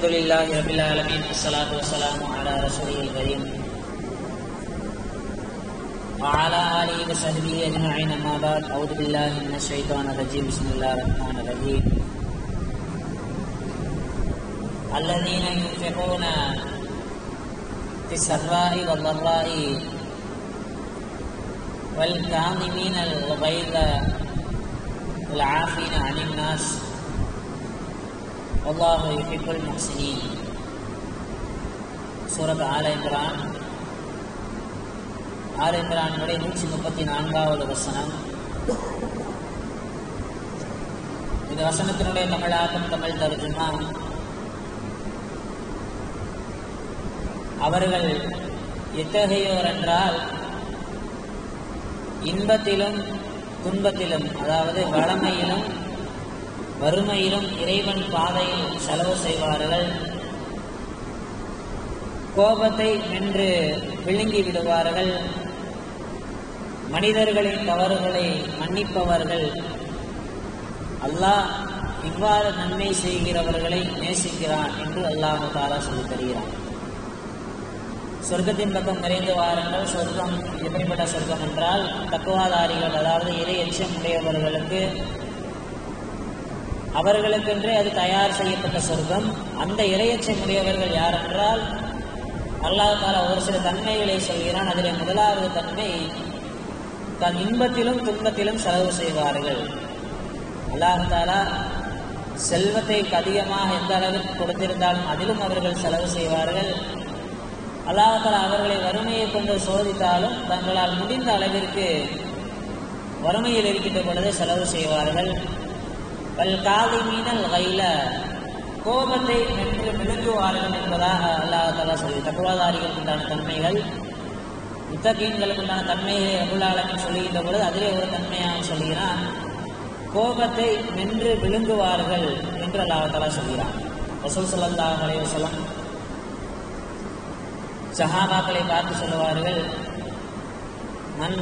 الحمد لله رب العالمين والصلاة والسلام على رسوله الكريم وعلى آله وصحبه أجمعين أما بعد أعوذ بالله من الشيطان الرجيم بسم الله الرحمن الرحيم الذين ينفقون في السراء والضراء والكاظمين الغيظ والعافين عن الناس والله يحب المحسنين. சூரத் ஆல இம்ரான் 134வது வசனம். இந்த வசனத்தினுடைய தமிழாக்கம், தமிழ் தர்ஜுமா, அவர்கள் எத்தகையோர் என்றால் இன்பத்திலும் துன்பத்திலும், அதாவது வளமையிலும் வறுமையிலும் இறைவன் பாதையில் செலவு செய்வார்கள், கோபத்தை வென்று விழுங்கி விடுவார்கள், மனிதர்களின் தவறுகளை மன்னிப்பவர்கள். அல்லாஹ் இவ்வாறு நன்மை செய்கிறவர்களை நேசிக்கிறான் என்று அல்லாஹ் தஆலா சொல்லித் தருகிறான். சொர்க்கத்தின் பக்கம் நிறைந்து வாருங்கள். சொர்க்கம் எப்படிப்பட்ட சொர்க்கம் என்றால், தக்குவாதாரிகள், அதாவது இறை எச்சம் உடையவர்களுக்கு அவர்களுக்கென்றே அது தயார் செய்யப்பட்ட சொர்க்கம். அந்த இறையச்சம் உடையவர்கள் யார் என்றால், அல்லாஹ் தஆலா ஒரு சில தன்மைகளை சொல்கிறான். அதில் முதலாவது தன்மை, தன் இன்பத்திலும் துன்பத்திலும் செலவு செய்வார்கள். அல்லாஹ் தஆலா செல்வத்தை அதிகமாக எந்த அளவிற்கு கொடுத்திருந்தாலும் அதிலும் அவர்கள் செலவு செய்வார்கள். அல்லாஹ் தஆலா அவர்களை வறுமையை கொண்டு சோதித்தாலும் தங்களால் முடிந்த அளவிற்கு வறுமையில் இருக்கின்ற பொழுது செலவு செய்வார்கள். வல்காலிமீனல் கைல, கோபத்தை வென்று விழுங்குவார்கள் என்பதாக அல்லாஹ் தஆலா சொல்லி, தக்குவாதாரிகளுக்கு உண்டான தன்மைகள், முத்தகீன்களுக்கு உண்டான தன்மைகளை ரப்புல் ஆலமீன் சொல்லுகின்ற பொழுது அதிலே ஒரு தன்மையாக சொல்கிறான், கோபத்தை வென்று விழுங்குவார்கள் என்று அல்லாஹ் தஆலா சொல்கிறான். ரசூல் ஸல்லல்லாஹு அலைஹி வஸல்லம் சஹாபாக்களை பார்த்து சொல்லுவார்கள், மன்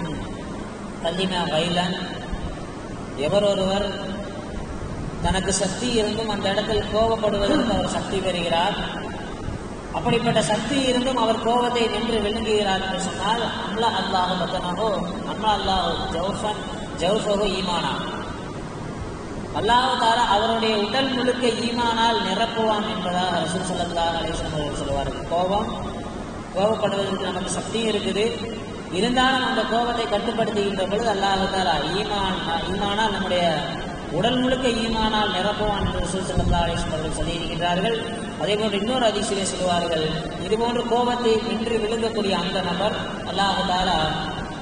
கல்லினா கைலன், எவரொருவர் தனக்கு சக்தி இருந்தும் அந்த இடத்தில் கோபப்படுவதற்கு அவர் சக்தி பெறுகிறார், அப்படிப்பட்ட சக்தி இருந்தும் அவர் கோபத்தை நின்று விழுங்குகிறார் என்று சொன்னால், அம்லா அல்லாஹு பத்தனஹோ அம்லா அல்லாஹு ஜௌஃபஹு ஈமானா, அல்லாஹ் தஆலா அவருடைய உடல் முழுக்க ஈமானால் நிரப்புவான் என்பதாக ரசூல் ஸல்லல்லாஹு அலைஹி வஸல்லம் அவர்கள் சொல்வார்கள். கோபப்படுவதற்கு நமக்கு சக்தி இருக்குது, இருந்தாலும் அந்த கோபத்தை கட்டுப்படுத்துகின்ற பொழுது அல்லாஹ் தஆலா ஈமானால் நம்முடைய உடல் முழுக்க ஈமானால் நிரப்புவான் என்று ரசூல் ஸல்லல்லாஹு அலைஹி வஸல்லம் அவர்கள் சொல்லியிருக்கிறார்கள். அதே போன்று இன்னொரு ஹதீஸிலே சொல்வார்கள், இதுபோன்று கோபத்தை வென்று விழுங்கக்கூடிய அந்த நபர் அல்லாஹ் தஆலா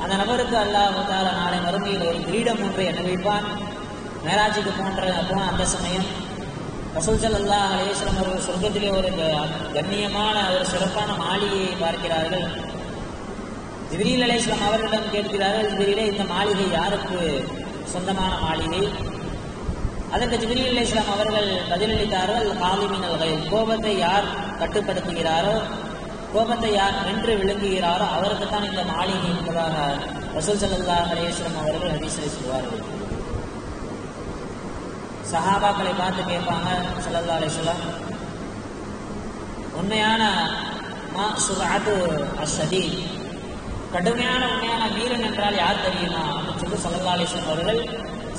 அந்த நபருக்கு அல்லாஹ் தஆலா நாளை மறுமையில் ஒரு கிரீடம் ஒன்றை அணிவிப்பான். மேராஜுக்கு போன அந்த சமயம் ரசூல் ஸல்லல்லாஹு அலைஹி வஸல்லம் அவர்கள் சொர்க்கத்திலே ஒரு கண்ணியமான ஒரு சிறப்பான மாளிகையை பார்க்கிறார்கள். ஜிப்ரீல் அலைஹிஸ்ஸலாம் அவர்களிடம் கேட்கிறார்கள், ஜிப்ரீலே, இந்த மாளிகை யாருக்கு சொந்தமான மாளிகை? அதற்கு ஜிப்ரீல் அலைஹிஸ்ஸலாம் அவர்கள் பதிலளித்தார்கள், காலிமினல் கைல், கோபத்தை யார் கட்டுப்படுத்துகிறாரோ, கோபத்தை யார் வென்று விழுங்குகிறாரோ அவருக்குத்தான் இந்த மாளிகை என்பதாக ரசூல் ஸல்லல்லாஹு அலைஹி வஸல்லம் அவர்கள் ஹதீஸிலே சொல்வார்கள். சஹாபாக்களை பார்த்து கேட்பாங்க ஸல்லல்லாஹு அலைஹி வஸல்லம், உண்மையான சுர்அத்து அஸ்ஸதீத், கடுமையான உண்மையான வீரன் என்றால் யார் தெரியுமா அப்படின்னு சொல்லி ஸல்லல்லாஹு அலைஹி வஸல்லம் அவர்கள்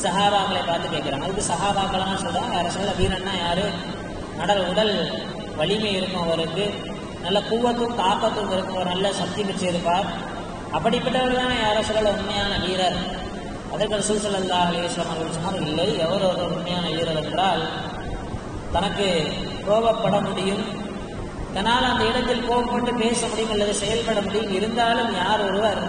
சஹாபாக்களை பார்த்து கேட்கிறாங்க. அதுக்கு சஹாபாக்கள்லாம் சொல்றாங்க, யார சொல்ல, வீரன்னா யாரு? உடல் வலிமை இருக்கும் அவருக்கு, நல்ல குவத்தும் தாக்கத்தும் இருக்கும், ஒரு நல்ல சக்தி பெற்றிருப்பார், அப்படிப்பட்டவர் தானே யார சொல்ல உண்மையான வீரர். அதற்கு ரசூல் ஸல்லல்லாஹு அலைஹி வஸல்லம் அவர்கள் சொன்னார், இல்லை, எவர் ஒரு உண்மையான வீரர் என்றால் தனக்கு கோபப்பட முடியும், தன்னால் அந்த இடத்தில் கோபப்பட்டு பேச முடியும் அல்லது செயல்பட முடியும், இருந்தாலும் யார் ஒருவர்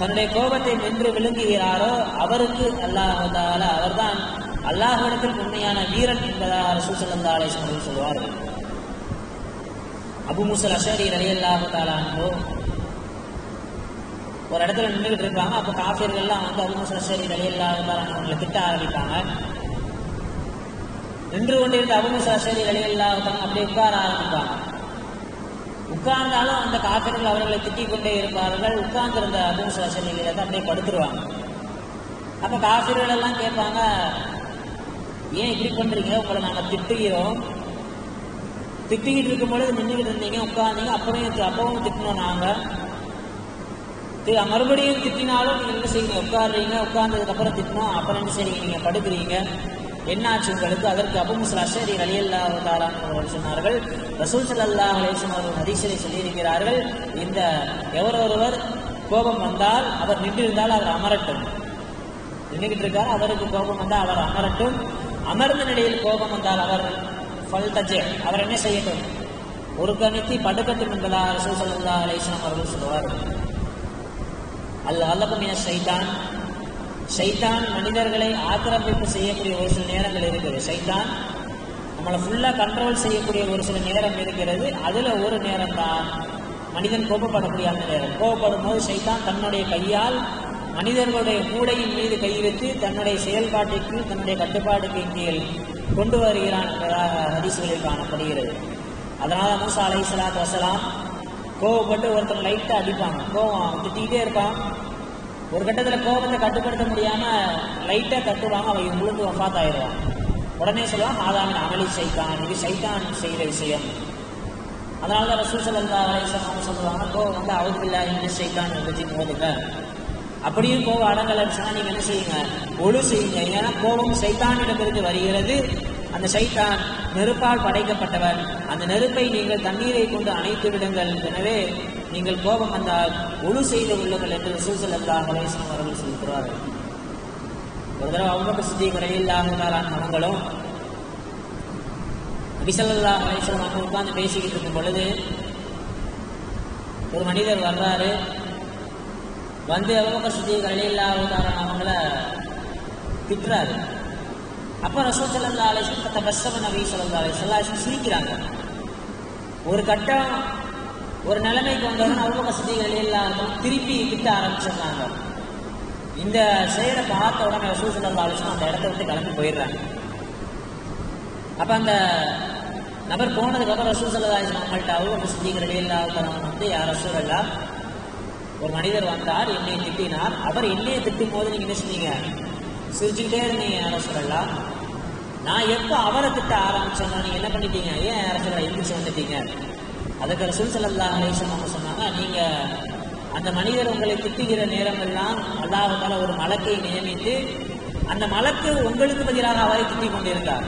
தன்னுடைய கோபத்தை வென்று விழுங்குகிறாரோ அவருக்கு அல்லாஹ் தஆலா அவர்தான் அல்லாஹ்விடத்தில் உண்மையான வீரன் என்பதாக ரசூல் ஸல்லல்லாஹு அலைஹி வஸல்லம் சொல்வார்கள். அபூ மூஸா அல்-அஷ்அரி ரலியல்லாஹு தஆலா அன்ஹு ஒரு இடத்துல நின்றுகிட்டு இருப்பாங்க. அப்போ காஃபிர்கள்லாம் வந்து அபூ மூஸா அல்-அஷ்அரி ரலியல்லாஹு தஆலா அவங்களை திட்ட ஆரம்பிப்பாங்க. நின்று கொண்டிருந்த அபூ மூஸா அல்-அஷ்அரி ரலியல்லாஹு தஆலா அப்படியே உட்கார ஆரம்பிப்பாங்க. உட்கார்ந்தாலும் அந்த காஃபிர்கள் அவர்களை திட்டிக் கொண்டே இருப்பார்கள். உட்கார்ந்திருந்த அபூ மூஸா அல்-அஷ்அரி அப்படியே படுத்துருவாங்க. அப்போ காஃபிர்கள் எல்லாம் கேட்பாங்க, ஏன் இப்படி பண்றீங்க, உங்களை நாங்கள் திட்டுகிறோம், திட்டிக்கிட்டு இருக்கும் பொழுது நின்றுக்கிட்டு இருந்தீங்க, உட்கார்ந்தீங்க, அப்பவும் திட்டணும் நாங்கள். மறுபடியும் திட்டினாலும் நீங்கள் என்ன செய்வீங்க? உட்காடுறீங்க, உட்கார்ந்ததுக்கப்புறம் திட்டணும், அப்புறம் என்ன செய்வீங்க? நீங்கள் படுக்கிறீங்க. என்னாச்சு உங்களுக்கு? அதற்கு அபூ மூஸா அஷ்அரி ரலியல்லாஹு தஆலா அவர்கள் சொன்னார்கள், ரசூல் ஸல்லல்லாஹு அலைஹி வஸல்லம் அவர்கள் ஹதீஸிலே சொல்லியிருக்கிறார்கள், இந்த எவரொருவர் கோபம் வந்தால் அவர் நின்றிருந்தால் அவர் அமரட்டும். நின்றுகிட்டு இருக்கார், அவருக்கு கோபம் வந்தால் அவர் அமரட்டும். அமர்ந்த நிலையில் கோபம் வந்தால் அவர் அவர் என்ன செய்யட்டும்? ஒரு கணித்தி படுக்கட்டும் என்பதாக ரசூல் ஸல்லல்லாஹு அலைஹி வஸல்லம் அவர்கள் சொல்வார்கள். அல்லஹு மின ஷைத்தான், ஷைத்தான் மனிதர்களை ஆக்கிரமிப்பு செய்யக்கூடிய ஒரு சில நேரங்கள் இருக்கிறது. ஷைத்தான் நம்மளை ஃபுல்லாக கண்ட்ரோல் செய்யக்கூடிய ஒரு சில நேரம் இருக்கிறது. அதில் ஒரு நேரம் தான் மனிதன் கோபப்படக்கூடிய அந்த நேரம். கோபப்படும் போது ஷைத்தான் தன்னுடைய கையால் மனிதர்களுடைய மூளையின் மீது கை வைத்து தன்னுடைய செயல்பாட்டிற்கு, தன்னுடைய கட்டுப்பாட்டுக்கு கீழ் கொண்டு வருகிறான் என்பதாக ஹதீஸ்களில் காணப்படுகிறது. அதனால மூஸா அலைஹிஸ்ஸலாத்து வஸலாம் கோபப்பட்டு ஒருத்தர் லைட்டாக அடிப்பாங்க. கோபம் திட்டிகிட்டே இருப்பான். ஒரு கட்டத்தில் கோபத்தை கட்டுப்படுத்த முடியாமல் லைட்டாக தட்டுவாங்க, அவங்க முழுந்து வஃபாத் ஆயிடுவாங்க. உடனே சொல்லுவாங்க, ஆதாமின் அமளி ஷைத்தான், இது ஷைத்தான் செய்கிற விஷயம். அதனால தான் ரசூல் ஸல்லல்லாஹு அலைஹி வஸல்லம் சொல்லுவாங்க, கோபம் வந்து அஊது பில்லாஹி மினஷ் ஷைத்தானிர் ரஜீம் ஓதுங்க. அப்படியும் கோபம் அடங்கலைன்னு சொன்னால் நீங்கள் என்ன செய்யுங்க? ஒழு செய்யுங்க. ஏன்னா கோபம் ஷைத்தானிடமிருந்து வருகிறது. அந்த ஷைத்தான் நெருப்பால் படைக்கப்பட்டவர். அந்த நெருப்பை நீங்கள் தண்ணீரை கொண்டு அணைத்து விடுங்கள். எனவே நீங்கள் கோபம் வந்தால் ஒழு செய்து கொள்ளுங்கள் என்று ரசூல் ஸல்லல்லாஹு அலைஹி வஸல்லம் அவர்கள் சொல்கிறார்கள். ஒரு தடவை அபூபக்கர் சித்திக் ரலியல்லாஹு தஆலா அவங்களும் நபி ஸல்லல்லாஹு அலைஹி வஸல்லம் அவங்க உட்கார்ந்து பேசிக்கிட்டு இருக்கும் பொழுது ஒரு மனிதர் வர்றாரு. வந்து அபூபக்கர் சித்திக் ரலியல்லாஹு தஆலா அவங்கள திட்டுறாரு. அப்போ ரசூல் ஸல்லல்லாஹு அலைஹி வஸல்லம் தபஸ்ஸம நபி ஸல்லல்லாஹு அலைஹி வஸல்லம் சிரிக்கிறாங்க. ஒரு கட்டம் ஒரு நிலைமைக்கு வந்தவங்க அபூபக்கர் சித்திக் ரலியல்லாஹு அன்ஹு திருப்பி திட்ட ஆரம்பிச்சிருக்காங்க. இந்த செயலை பார்த்த உடனே ரசூல் ஸல்லல்லாஹு அலைஹி வஸல்லம் அந்த இடத்த விட்டு கிளம்பி போயிடுறாங்க. அப்போ அந்த நபர் போனதுக்கப்புறம் ரசூல் ஸல்லல்லாஹு அலைஹி வஸல்லம் அவங்கள்ட்ட அபூபக்கர் சித்திக் ரலியல்லாஹு அன்ஹு வந்து, யார் ரசூலல்லாஹ், ஒரு மனிதர் வந்தார், என்னை திட்டினார். அவர் என்னையை திட்டும் போது நீங்கள் என்ன சொன்னீங்க? சிரிச்சுக்கிட்டே இருந்தீங்க அரசர்களா. நான் எப்போ அவரை திட்ட ஆரம்பிச்சேன்னா நீங்கள் என்ன பண்ணிட்டீங்க? ஏன் அரசர்களா எந்திரிச்சு வந்துட்டீங்க? அதுக்கு ரசூல் ஸல்லல்லாஹு அலைஹி வஸல்லம் சொன்னாங்க, நீங்கள் அந்த மனிதர் உங்களை திட்டுகிற நேரமெல்லாம் அல்லாஹ் தஆலா ஒரு மலக்கை நியமித்து அந்த மலக்கு உங்களுக்கு பதிலாக அவரை திட்டிக் கொண்டிருந்தார்.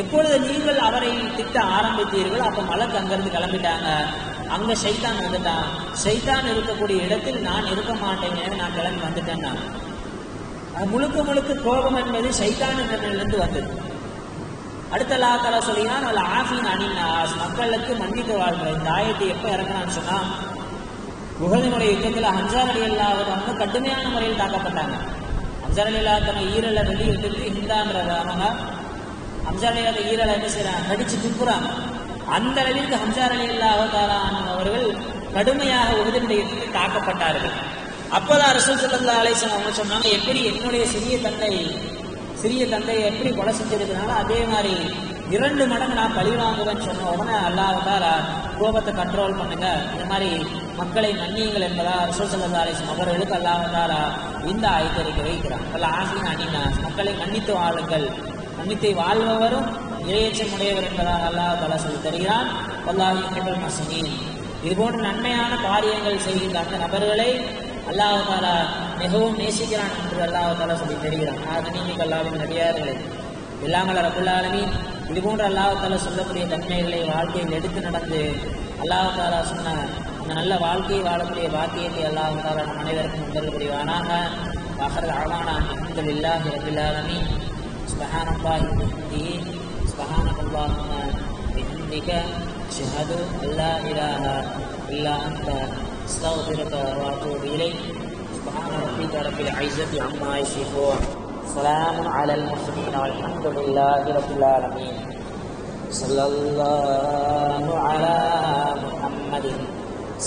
எப்பொழுது நீங்கள் அவரை திட்ட ஆரம்பித்தீர்களோ அப்போ மலக்கு அங்கிருந்து கிளம்பிட்டாங்க. அங்கே ஷைத்தான் வந்துட்டான். ஷைத்தான் இருக்கக்கூடிய இடத்தில் நான் இருக்க மாட்டேங்க, நான் கிளம்பி வந்துட்டேன். நான் முழுக்க முழுக்க கோபம் என்பது ஷைத்தானிடமிருந்து வந்தது. அடுத்த அல்லாஹ் தஆலா சொல்லினான், வல் ஆஃபீன அனின் நாஸ், மக்களுக்கு மன்னித்து வாழ்கிற. இந்த ஆயத்தை எப்போ இறங்கினான்னு சொன்னால், உஹதுனுடைய யுத்தத்தில் ஹம்ஸா ரலியல்லாஹு அன்ஹு கடுமையான முறையில் தாக்கப்பட்டாங்க. ஹம்ஸா ரலியல்லாஹு அன்ஹு ஈரலை வெளியிட்டு ஹிந்தான்றவங்க ஹம்ஸா ரலியல்லாஹு ஈரலை என்ன செய்யறாங்க? கடிச்சு துப்புறாங்க. அந்த அளவிற்கு ஹம்ஸா ரலியல்லாஹு தஆலா அன்ஹு அவர்கள் கடுமையாக உஹதுனுடைய யுத்தத்தில் தாக்கப்பட்டார்கள். அப்போதான் ரசூல் ஸல்லல்லாஹு அலைஹி வஸல்லம் அவங்க சொன்னாங்க, எப்படி என்னுடைய சிறிய தந்தையை எப்படி கொலை செஞ்சிருக்கிறாங்களோ அதே மாதிரி 2 மடங்கு நான் பழி வாங்குவேன்னு சொன்ன உடனே அல்லாஹ் தஆலா கோபத்தை கண்ட்ரோல் பண்ணுங்க, இந்த மாதிரி மக்களை மன்னியுங்கள் என்பதா ரசூல் ஸல்லல்லாஹு அலைஹி வஸல்லம் அவர்களுக்கு அல்லாஹ் தஆலா இந்த ஆயத்தை வைக்கிறான். வல் ஆஃபீன அனின் நாஸ், மக்களை மன்னித்து வாழுங்கள். மன்னித்தை வாழ்பவரும் இறையச்சமுடையவர் என்பதாக அல்லாஹ் தஆலா சொல்லி தருகிறான். வல்லாஹு யுஹிப்புல் முஹ்சினீன். இதுபோன்ற நன்மையான காரியங்கள் செய்கின்ற அந்த நபர்களை அல்லாஹ் தஆலா மிகவும் நேசிக்கிறான் என்று அல்லாஹ் தஆலா சொல்லி தருகிறான். ஆதனீமிக அல்லாஹ்வின் நபியார்களை இல்லாமல் ரப்புல் ஆலமீன் இதுபோன்ற அல்லாஹ் தஆலா சொல்லக்கூடிய தன்மைகளை வாழ்க்கையில் எடுத்து நடந்து அல்லாஹ் தஆலா சொன்ன அந்த நல்ல வாழ்க்கையை வாழக்கூடிய பாக்கியத்தை அல்லாஹ் தஆலா நம் அனைவருக்கும் உதவி புரிவானாக. ஆகிர் தஅவானா அல்ஹம்துலில்லாஹி ரப்பில் ஆலமீன். சுப்ஹானல்லாஹி வ பிஹம்திஹி சுப்ஹானல்லாஹும்ம பிஹம்திக அஷ்ஹது அல்லா இலாஹா இல்லா அன்த أستغفرك وأتوب إليك. سبحان ربك رب العزة عما يصفون، سلام على المرسلين والحمد لله رب العالمين. صلى الله على محمد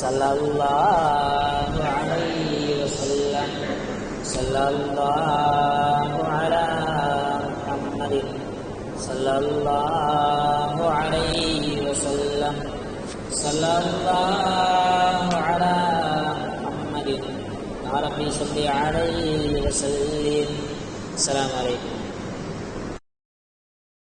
صلى الله عليه وسلم. صلى الله على محمد صلى الله عليه وسلم. صلى الله على محمد يا ربي صل عليه وسلم. السلام عليكم.